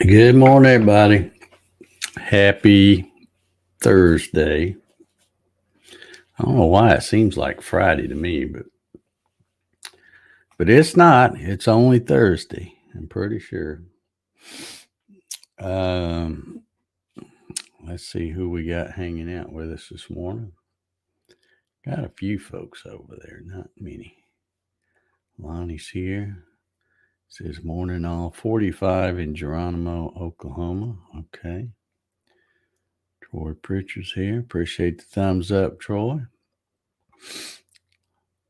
Good morning, everybody. Happy Thursday. I don't know why it seems like Friday to me, but it's not. It's only Thursday. I'm pretty sure. Um, let's see who we got hanging out with us this morning. Got a few folks over there, not many. Lonnie's here. Says morning all 45 in Geronimo, Oklahoma. Okay. Troy Pritchard's here. Appreciate the thumbs up, Troy.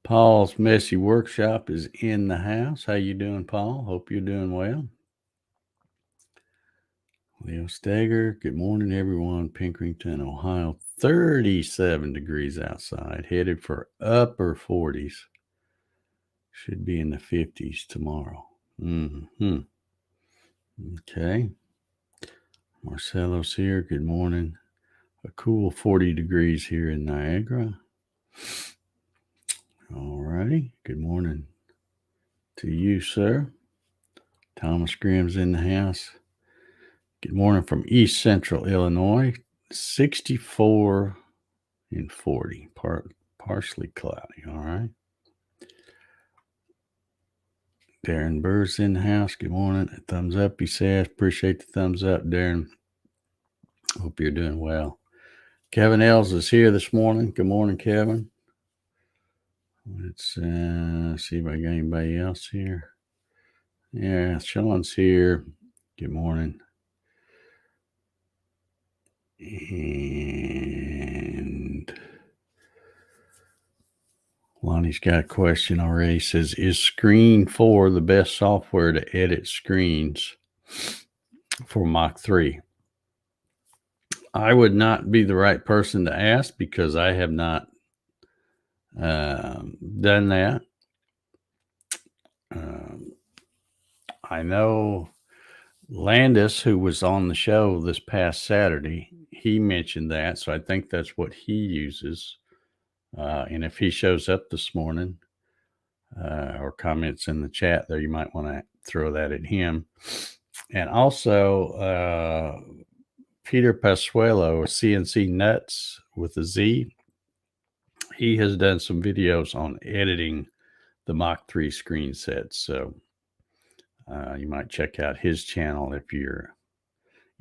Paul's Messy Workshop is in the house. How you doing, Paul? Hope you're doing well. Leo Steger, good morning, everyone. Pinkerton, Ohio, 37 degrees outside, headed for upper 40s. Should be in the 50s tomorrow. Okay. Marcelo's here. Good morning. A cool 40 degrees here in Niagara. All righty. Good morning to you, sir. Thomas Graham's in the house. Good morning from East Central Illinois. 64 and 40. Partially cloudy. All right. Darren Burr's in the house. Good morning. Thumbs up, he says. Appreciate the thumbs up, Darren. Hope you're doing well. Kevin Els is here this morning. Good morning, Kevin. Let's see if I got anybody else here. Yeah, Sean's here. Good morning. And Lonnie's got a question already. Says, is Screen 4 the best software to edit screens for Mach 3? I would not be the right person to ask because I have not done that. I know Landis, who was on the show this past Saturday, he mentioned that. So I think that's what he uses. And if he shows up this morning or comments in the chat there, you might want to throw that at him. And also Peter Pasuelo, CNC Nuts with a Z, he has done some videos on editing the Mach 3 screen sets. So you might check out his channel if you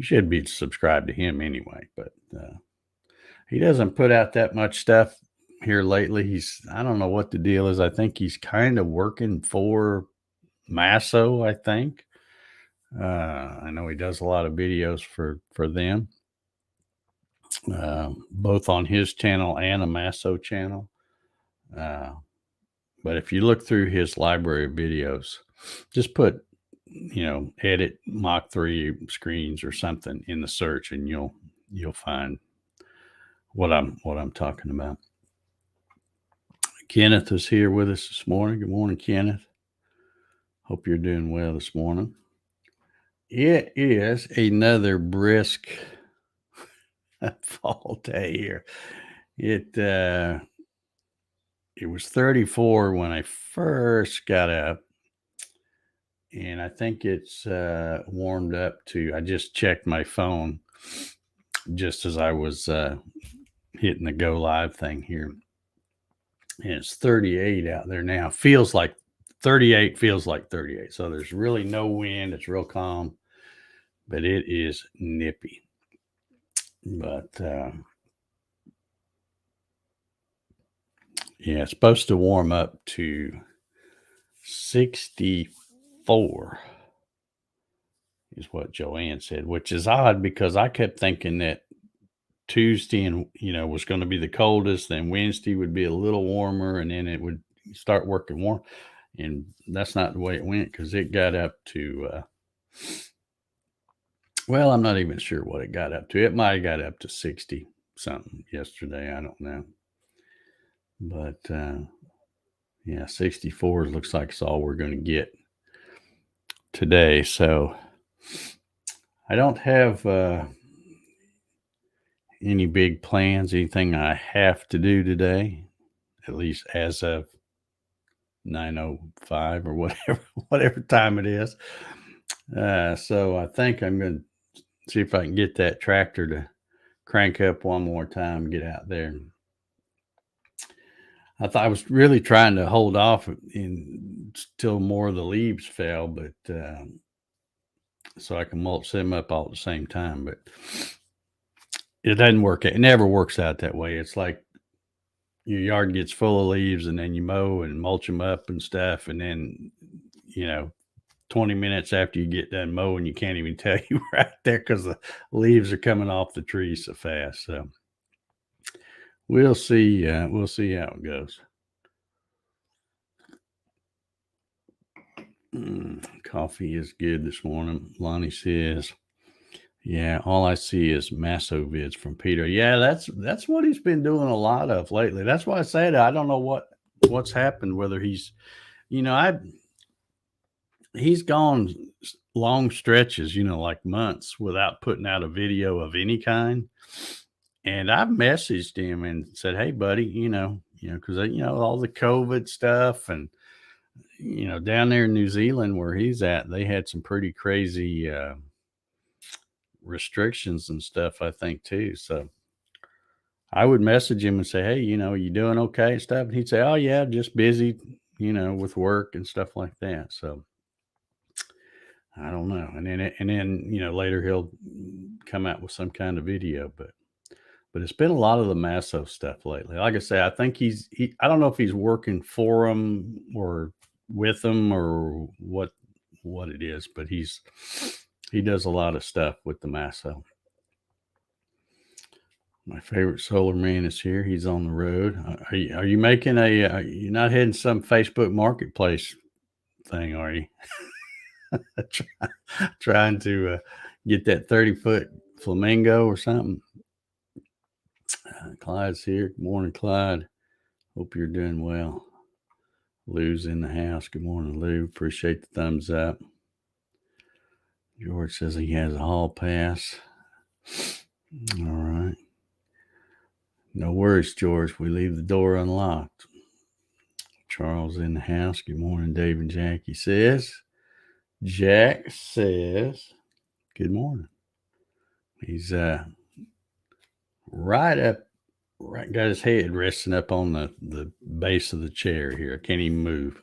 should be subscribed to him anyway, but he doesn't put out that much stuff here lately. I don't know what the deal is. I think he's kind of working for Masso, I think. I know he does a lot of videos for them, both on his channel and a Masso channel. But if you look through his library of videos, just put, edit Mach 3 screens or something in the search, and you'll find what I'm talking about. Kenneth is here with us this morning. Good morning, Kenneth. Hope you're doing well this morning. It is another brisk fall day here. It was 34 when I first got up, and I think it's warmed up to, I just checked my phone just as I was hitting the go live thing here. And it's 38 out there now. Feels like 38. So there's really no wind. It's real calm, but it is nippy. But yeah, it's supposed to warm up to 64 is what Joanne said, which is odd because I kept thinking that Tuesday and was going to be the coldest, then Wednesday would be a little warmer, and then it would start working warm. And that's not the way it went, because it got up to well, I'm not even sure what it got up to. It might have got up to 60 something yesterday. I don't know. But yeah, 64 looks like it's all we're going to get today. So I don't have any big plans, anything I have to do today, at least as of 9:05 or whatever time it is. So I think I'm going to see if I can get that tractor to crank up one more time, get out there. I thought I was really trying to hold off until more of the leaves fell, but so I can mulch them up all at the same time. But it doesn't work. It never works out that way. It's like your yard gets full of leaves, and then you mow and mulch them up and stuff, and then 20 minutes after you get done mowing, you can't even tell you right there because the leaves are coming off the trees so fast. So we'll see. We'll see how it goes. Coffee is good this morning. Lonnie says, "Yeah, all I see is Masso vids from Peter." Yeah, that's what he's been doing a lot of lately. That's why I said I don't know what's happened. Whether he's, he's gone long stretches, like months without putting out a video of any kind. And I've messaged him and said, "Hey, buddy, because all the COVID stuff and down there in New Zealand where he's at, they had some pretty crazy restrictions and stuff, I think too. So I would message him and say, "Hey, you doing okay and stuff?" And he'd say, "Oh yeah, just busy, with work and stuff like that." So I don't know. And then later he'll come out with some kind of video, but it's been a lot of the Masso stuff lately. Like I say, I think I don't know if he's working for them or with them or what it is, but he does a lot of stuff with the Masso. My favorite solar man is here. He's on the road. Are you making you're not heading some Facebook marketplace thing, are you? Trying to get that 30-foot flamingo or something? Clyde's here. Good morning, Clyde. Hope you're doing well. Lou's in the house. Good morning, Lou. Appreciate the thumbs up. George says he has a hall pass. All right. No worries, George. We leave the door unlocked. Charles in the house. Good morning, Dave and Jackie says. Jack says, good morning. He's right, got his head resting up on the base of the chair here. I can't even move.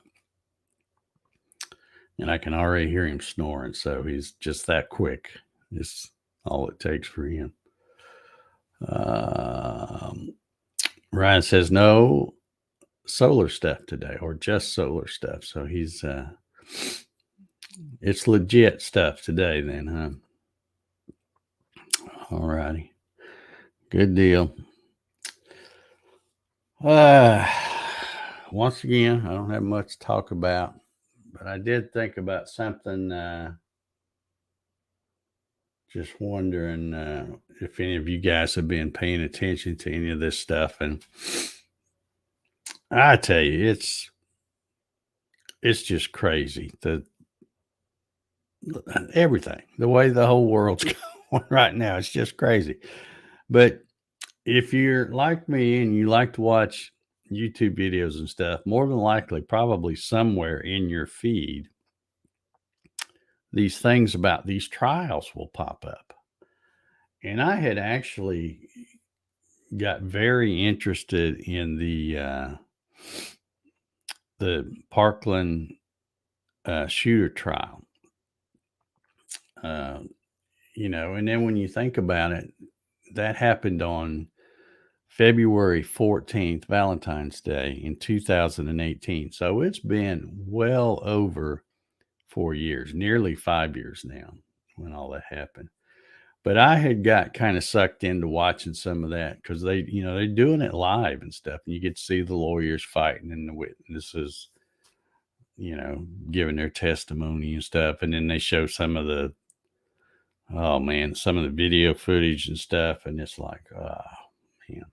And I can already hear him snoring. So he's just that quick. It's all it takes for him. Ryan says no solar stuff today, or just solar stuff. So he's it's legit stuff today then, huh? All righty. Good deal. Once again, I don't have much to talk about, but I did think about something. Just wondering if any of you guys have been paying attention to any of this stuff. And I tell you, it's just crazy. Everything, the way the whole world's going right now, it's just crazy. But if you're like me and you like to watch YouTube videos and stuff, more than likely, probably somewhere in your feed, these things about these trials will pop up. And I had actually got very interested in the Parkland shooter trial. And then when you think about it, that happened on February 14th, Valentine's Day in 2018. So it's been well over 4 years, nearly 5 years now when all that happened. But I had got kind of sucked into watching some of that because they're doing it live and stuff. And you get to see the lawyers fighting and the witnesses, giving their testimony and stuff. And then they show some of the video footage and stuff. And it's like, oh, man,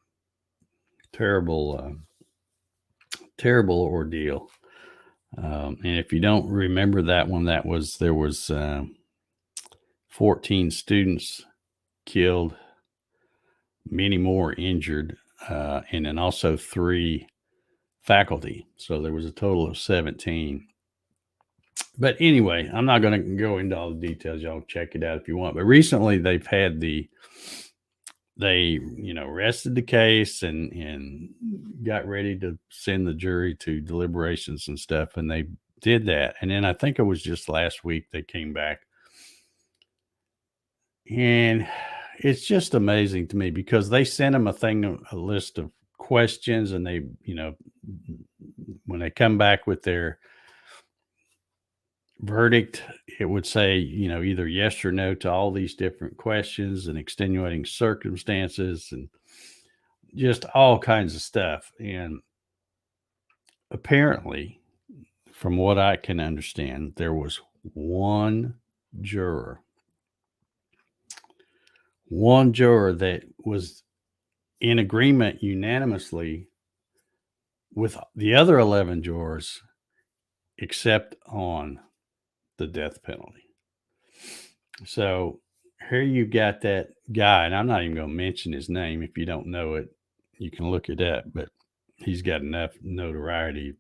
terrible ordeal. And if you don't remember that one, there was 14 students killed, many more injured, and then also 3 faculty. So there was a total of 17. But anyway, I'm not going to go into all the details. Y'all check it out if you want. But recently, they rested the case and got ready to send the jury to deliberations and stuff, and they did that. And then I think it was just last week they came back, and it's just amazing to me because they sent them a list of questions, and they, when they come back with their verdict, it would say, either yes or no to all these different questions and extenuating circumstances and just all kinds of stuff. And apparently, from what I can understand, there was juror, one juror that was in agreement unanimously with the other 11 jurors, except on the death penalty. So here you got that guy, and I'm not even going to mention his name. If you don't know it, you can look it up, but he's got enough notoriety,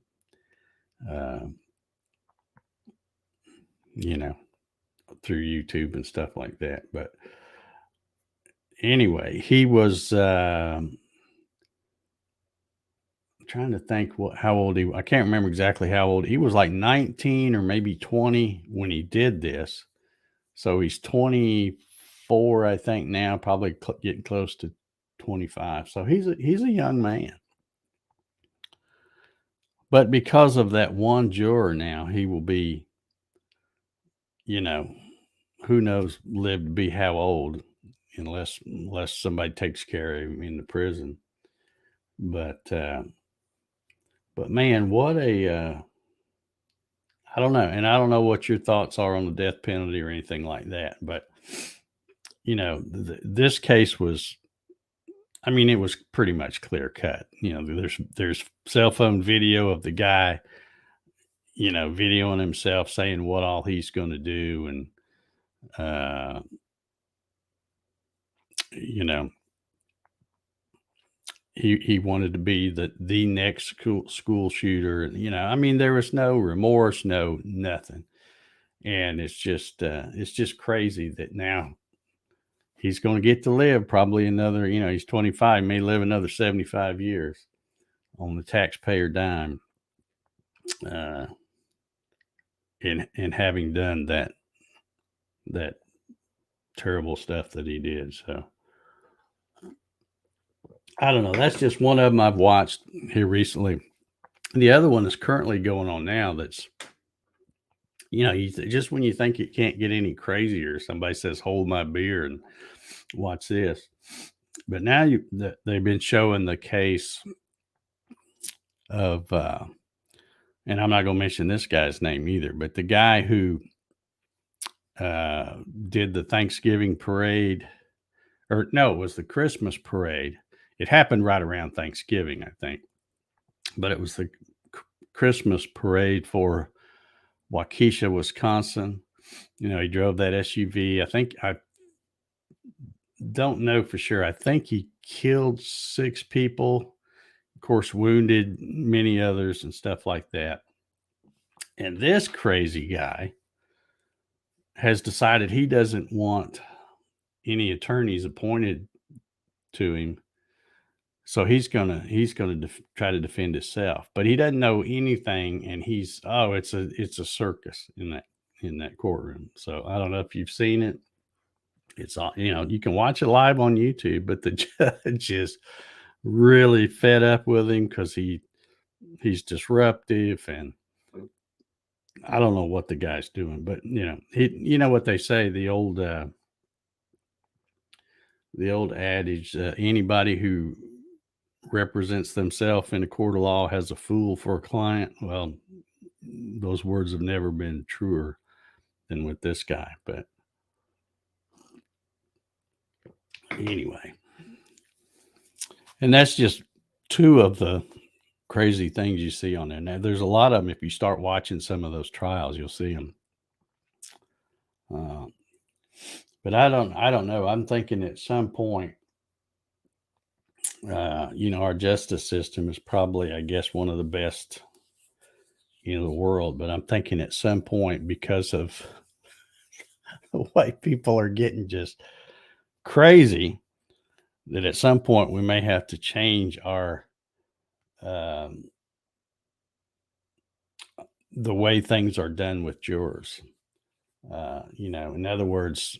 through YouTube and stuff like that. But anyway, he was trying to think how old I can't remember exactly how old he was, like 19 or maybe 20 when he did this. So he's 24, I think now, probably getting close to 25. So he's a young man. But because of that one juror now, he will be, who knows, live to be how old, unless somebody takes care of him in the prison. But man, what I don't know. And I don't know what your thoughts are on the death penalty or anything like that. But, this case was, it was pretty much clear cut. There's cell phone video of the guy, videoing himself saying what all he's going to do. And, he wanted to be the next school shooter. There was no remorse, no nothing. And it's just crazy that now he's going to get to live probably another, he's 25, may live another 75 years on the taxpayer dime, in having done that terrible stuff that he did. So I don't know. That's just one of them I've watched here recently. The other one is currently going on now. That's, just when you think it can't get any crazier, somebody says, "Hold my beer and watch this." But now they've been showing the case of, and I'm not going to mention this guy's name either, but the guy who did the Thanksgiving parade, or no, it was the Christmas parade. It happened right around Thanksgiving, I think, but it was the Christmas parade for Waukesha, Wisconsin. He drove that SUV. I don't know for sure. I think he killed 6 people, of course, wounded many others and stuff like that. And this crazy guy has decided he doesn't want any attorneys appointed to him. So he's gonna try to defend himself, but he doesn't know anything, and it's a circus in that courtroom. So I don't know if you've seen it. It's all, you can watch it live on YouTube, but the judge is really fed up with him because he's disruptive, and I don't know what the guy's doing, but what they say, the old adage, anybody who represents themselves in a court of law has a fool for a client. Well, those words have never been truer than with this guy. But anyway, and that's just 2 of the crazy things you see on there. Now, there's a lot of them. If you start watching some of those trials, you'll see them. But I don't know. I'm thinking at some point, our justice system is probably, I guess, one of the best, in the world. But I'm thinking at some point, because of the way people are getting just crazy, that at some point we may have to change our um, the way things are done with jurors. In other words,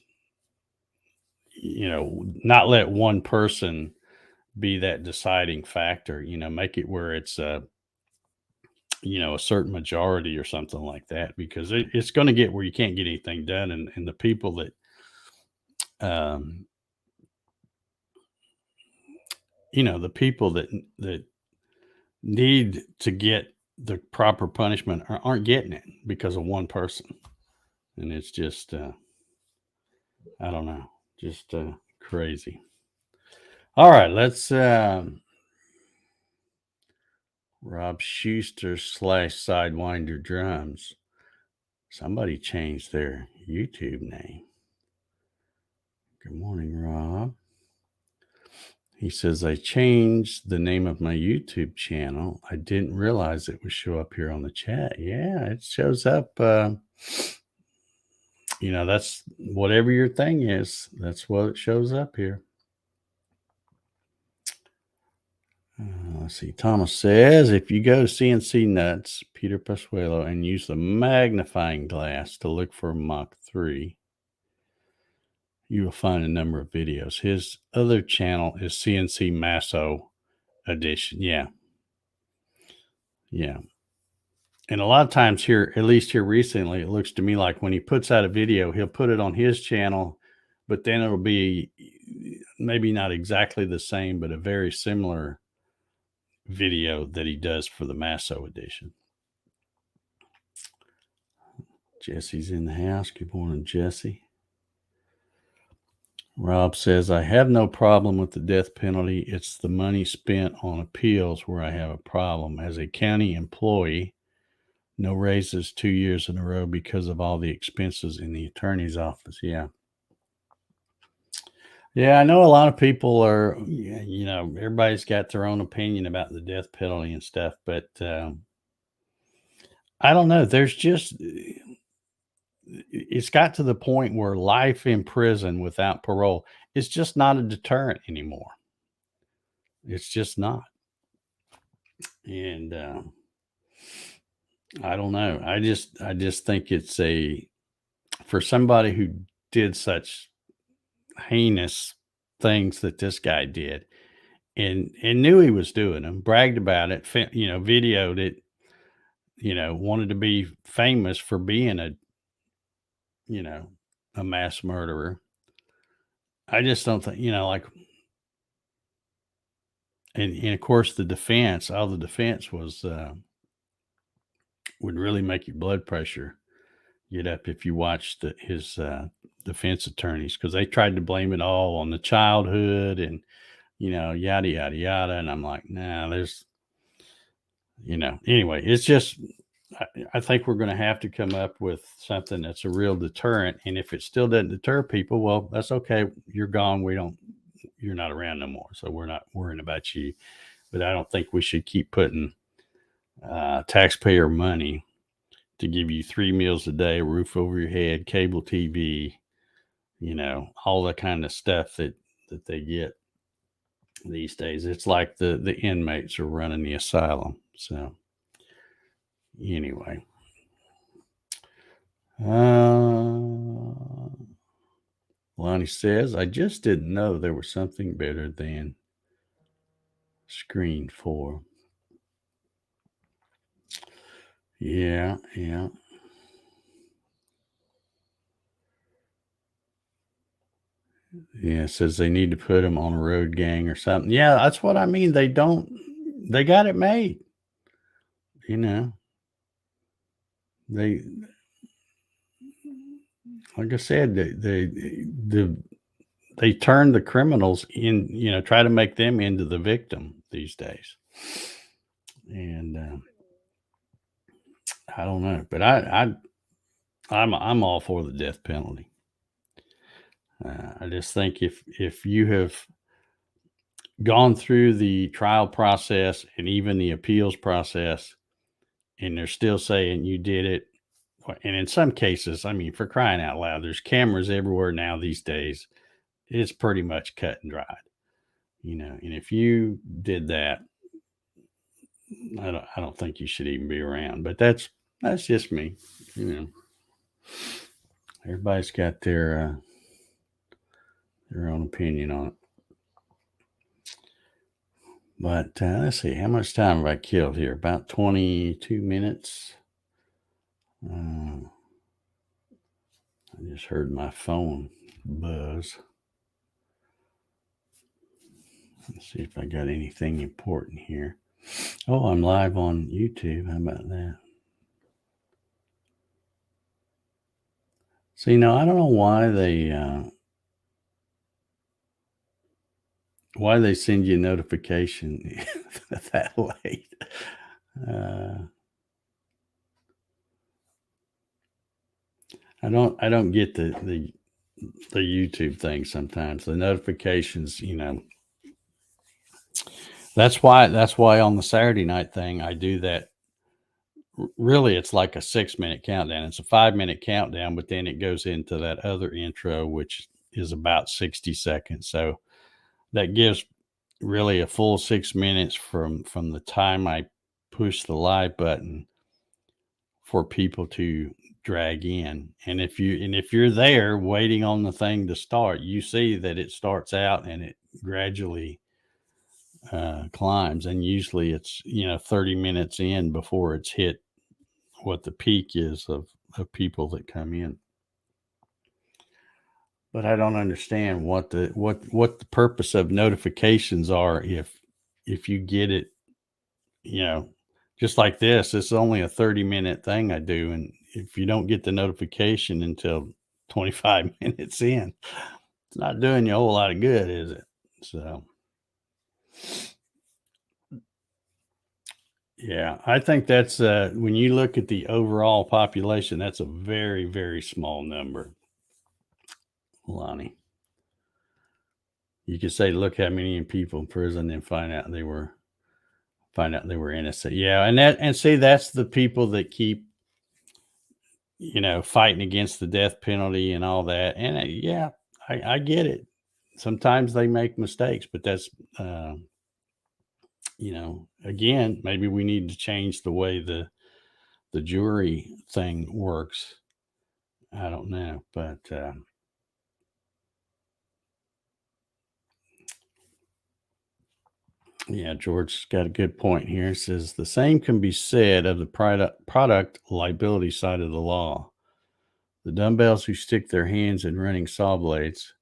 not let one person be that deciding factor. Make it where it's a certain majority or something like that, because it's going to get where you can't get anything done, and the people um, that need to get the proper punishment aren't getting it because of one person, and it's just I don't know, just crazy. All right, let's Rob Schuster / Sidewinder Drums. Somebody changed their YouTube name. Good morning, Rob. He says, I changed the name of my YouTube channel. I didn't realize it would show up here on the chat. Yeah, it shows up. That's whatever your thing is. That's what it shows up here. Let's see. Thomas says, if you go to CNC Nuts, Peter Pasqualo, and use the magnifying glass to look for Mach 3, you will find a number of videos. His other channel is CNC Masso Edition. Yeah. Yeah. And a lot of times here, at least here recently, it looks to me like when he puts out a video, he'll put it on his channel, but then it'll be maybe not exactly the same, but a very similar video that he does for the Masso edition. Jesse's in the house. Good morning, Jesse. Rob says, I have no problem with the death penalty. It's the money spent on appeals where I have a problem. As a county employee, no raises 2 years in a row because of all the expenses in the attorney's office. Yeah. Yeah, I know a lot of people are, everybody's got their own opinion about the death penalty and stuff, but I don't know. It's got to the point where life in prison without parole is just not a deterrent anymore. It's just not. And I don't know. I just think it's for somebody who did such heinous things that this guy did, and knew he was doing them, bragged about it, videoed it, wanted to be famous for being a mass murderer. I just don't think, and of course the defense was would really make your blood pressure get up if you watched his defense attorneys, because they tried to blame it all on the childhood and yada yada yada, and I'm like, nah, there's anyway, it's just I think we're going to have to come up with something that's a real deterrent, and if it still doesn't deter people, well, that's okay. You're gone. You're not around no more, so we're not worrying about you. But I don't think we should keep putting taxpayer money to give you 3 meals a day, roof over your head, cable TV, all the kind of stuff that they get these days. It's like the inmates are running the asylum. So anyway, Lonnie says, I just didn't know there was something better than Screen 4. Yeah. Yeah, it says they need to put them on a road gang or something. Yeah, that's what I mean. They got it made. They, like I said, they turn the criminals in, try to make them into the victim these days. And I don't know, but I'm all for the death penalty. I just think if you have gone through the trial process and even the appeals process, and they're still saying you did it. And in some cases, I mean, for crying out loud, there's cameras everywhere now these days. It's pretty much cut and dried, And if you did that, I don't think you should even be around. But that's just me. You know, everybody's got their own opinion on it. But let's see, how much time have I killed here? About 22 minutes. I just heard my phone buzz. Let's see if I got anything important here. Oh, I'm live on YouTube. How about that? So, I don't know why they send you a notification that late. I don't get the YouTube thing sometimes. The notifications, That's why on the Saturday night thing I do that. Really, it's like a 6-minute countdown. It's a 5-minute countdown, but then it goes into that other intro, which is about 60 seconds. So that gives really a full 6 minutes from the time I push the live button for people to drag in. And if you're there waiting on the thing to start, you see that it starts out and it gradually climbs, and usually it's 30 minutes in before it's hit what the peak is of people that come in. But I don't understand what the purpose of notifications are if you get it, just like this. It's only a 30-minute thing I do, and if you don't get the notification until 25 minutes in, it's not doing you a whole lot of good, is it? So yeah, I think that's when you look at the overall population, that's a very, very small number, Lonnie. You could say, look how many people in prison, and find out they were innocent. Yeah, and see, that's the people that keep fighting against the death penalty and all that. And yeah, I get it. Sometimes they make mistakes, but that's again, maybe we need to change the way the jury thing works. I don't know, but yeah, George's got a good point here. It says the same can be said of the product liability side of the law. The dumbbells who stick their hands in running saw blades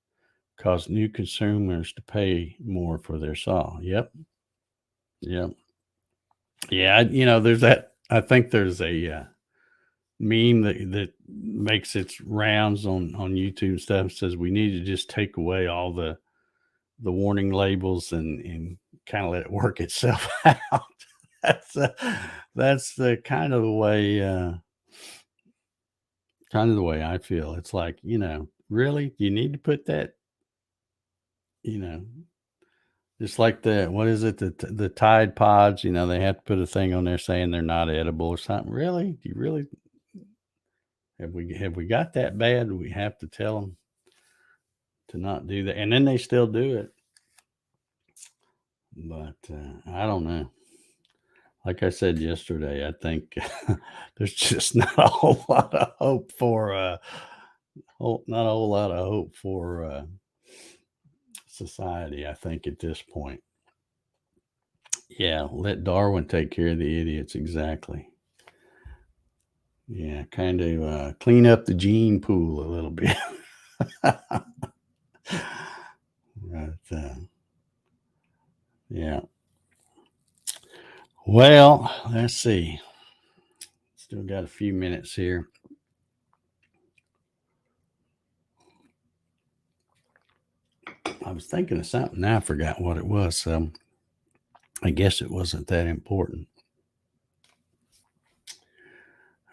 cause new consumers to pay more for their saw. Yep. Yeah. There's that. I think there's a meme that makes its rounds on YouTube stuff. Says we need to just take away all the warning labels and kind of let it work itself out. That's the kind of the way I feel. It's like, really, you need to put that, just like what is it, the Tide Pods, they have to put a thing on there saying they're not edible or something. Really? Do you really have we got that bad? We have to tell them to not do that, and then they still do it. But I don't know. Like I said yesterday, I think there's just not a whole lot of hope for not a whole lot of hope for society, I think, at this point. Yeah, let Darwin take care of the idiots. Exactly. Yeah, kind of clean up the gene pool a little bit. But yeah. Well, let's see. Still got a few minutes here. I was thinking of something. Now I forgot what it was. So I guess it wasn't that important.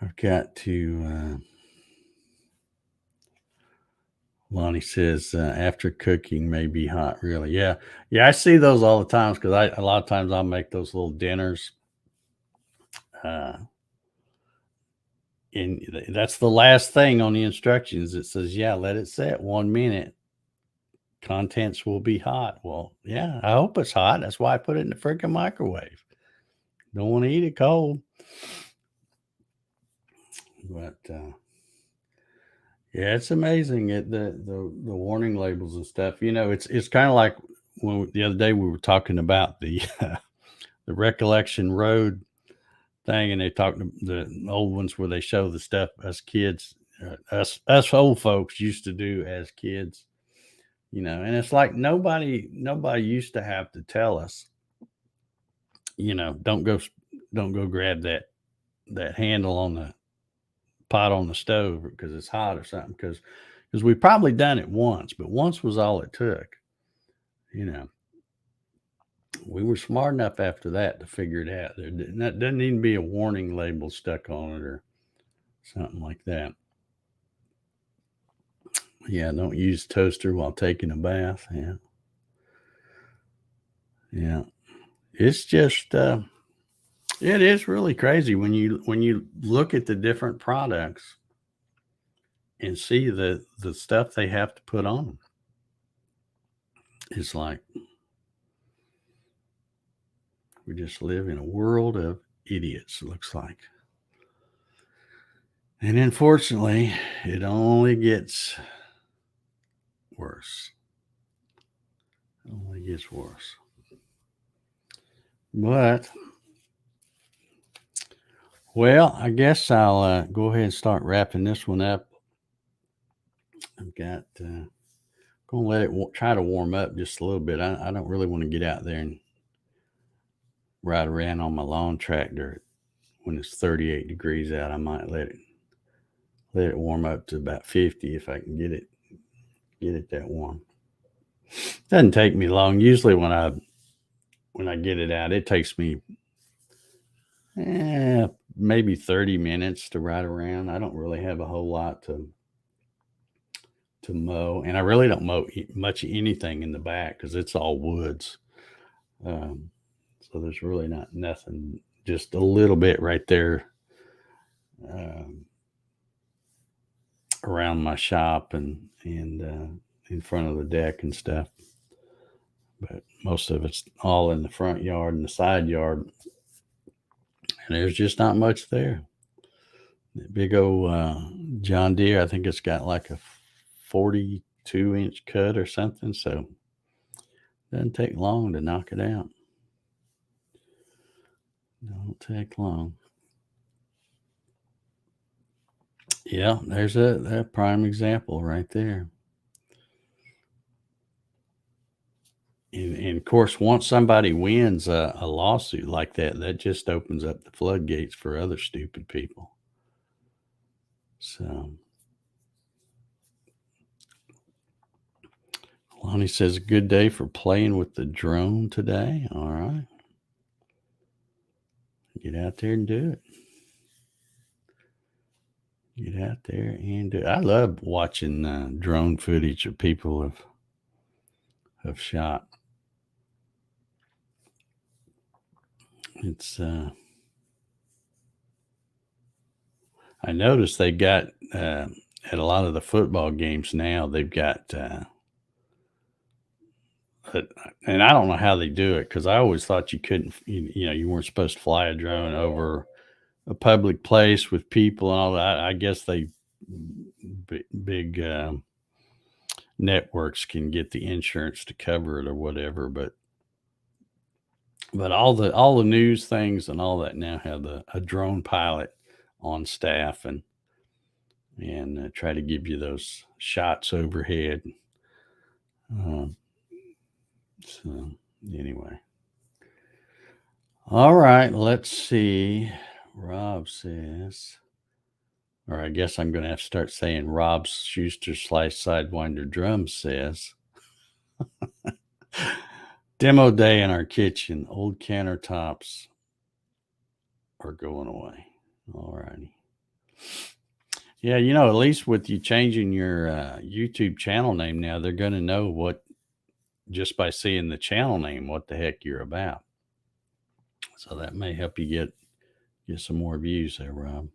I've got to. Lonnie says after cooking may be hot. Really, yeah. I see those all the times because a lot of times I'll make those little dinners. And that's the last thing on the instructions. It says, yeah, let it set 1 minute. Contents will be hot. Well, yeah, I hope it's hot. That's why I put it in the freaking microwave. Don't want to eat it cold. But yeah, it's amazing the warning labels and stuff. It's kind of like when the other day we were talking about the the Recollection Road thing, and they talked the old ones where they show the stuff us kids, us old folks used to do as kids. And it's like nobody used to have to tell us, don't go grab that handle on the pot on the stove because it's hot or something, because we probably done it once, but once was all it took. you know we were smart enough after that to figure it out. Doesn't need to be a warning label stuck on it or something like that. Yeah, don't use toaster while taking a bath. Yeah, it's just it is really crazy when you look at the different products and see the stuff they have to put on them. It's like we just live in a world of idiots, it looks like. And unfortunately, it only gets worse. It only gets worse. But, well, I guess I'll go ahead and start wrapping this one up. I've got going to let it try to warm up just a little bit. I don't really want to get out there and ride around on my lawn tractor when it's 38 degrees out. I might let it warm up to about 50 if I can get it that warm. Doesn't take me long. Usually when I get it out, it takes me maybe 30 minutes to ride around. I don't really have a whole lot to mow, and I really don't mow much anything in the back because it's all woods. So there's really nothing, just a little bit right there around my shop and in front of the deck and stuff. But most of it's all in the front yard and the side yard, and there's just not much there. That big old John Deere, I think it's got like a 42-inch cut or something, so it doesn't take long to knock it out. Don't take long. Yeah, there's a prime example right there. And of course, once somebody wins a lawsuit like that, that just opens up the floodgates for other stupid people. So, Lonnie says, a good day for playing with the drone today. All right. Get out there and do it. Get out there and do it. I love watching drone footage of people have shot. It's I noticed they got at a lot of the football games now, they've got and I don't know how they do it, because I always thought you couldn't, you weren't supposed to fly a drone over a public place with people and all that. I guess they big networks can get the insurance to cover it or whatever, but all the news things and all that now have a drone pilot on staff and try to give you those shots overhead. So anyway, all right, let's see. Rob says, or I guess I'm going to have to start saying Rob Schuster / Sidewinder Drums says, demo day in our kitchen. Old countertops are going away. All righty. Yeah, at least with you changing your YouTube channel name now, they're going to know what, just by seeing the channel name, what the heck you're about. So that may help you get some more views there, Rob.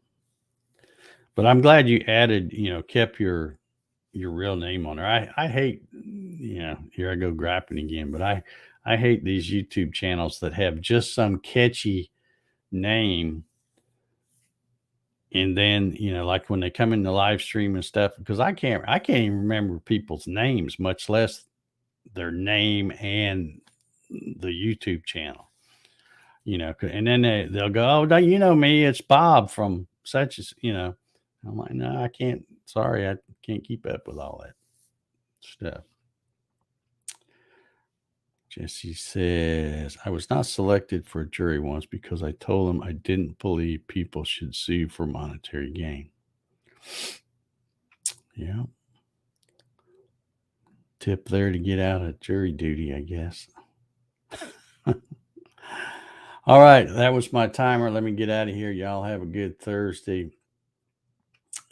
But I'm glad you added, kept your real name on there. I hate, here I go griping again, but I hate these YouTube channels that have just some catchy name, and then like when they come in the live stream and stuff, because I can't even remember people's names, much less their name and the YouTube channel. And then they'll go, oh, don't you know me? It's Bob from such as. I'm like, no, I can't. Sorry, I can't keep up with all that stuff. Jesse says, I was not selected for a jury once because I told them I didn't believe people should sue for monetary gain. Yeah. Tip there to get out of jury duty, I guess. All right. That was my timer. Let me get out of here. Y'all have a good Thursday.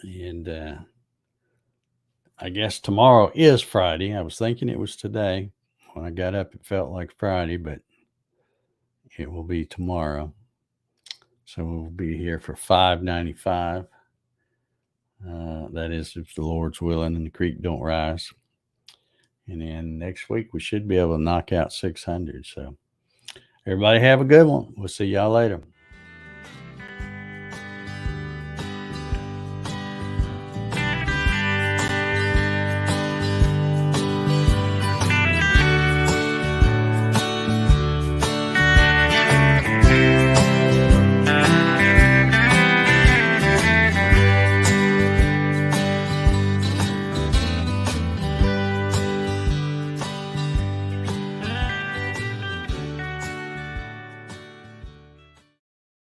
And I guess tomorrow is Friday. I was thinking it was today. When I got up, it felt like Friday, but it will be tomorrow. So we'll be here for $5.95. That is, if the Lord's willing and the creek don't rise. And then next week we should be able to knock out 600. So everybody have a good one. We'll see y'all later.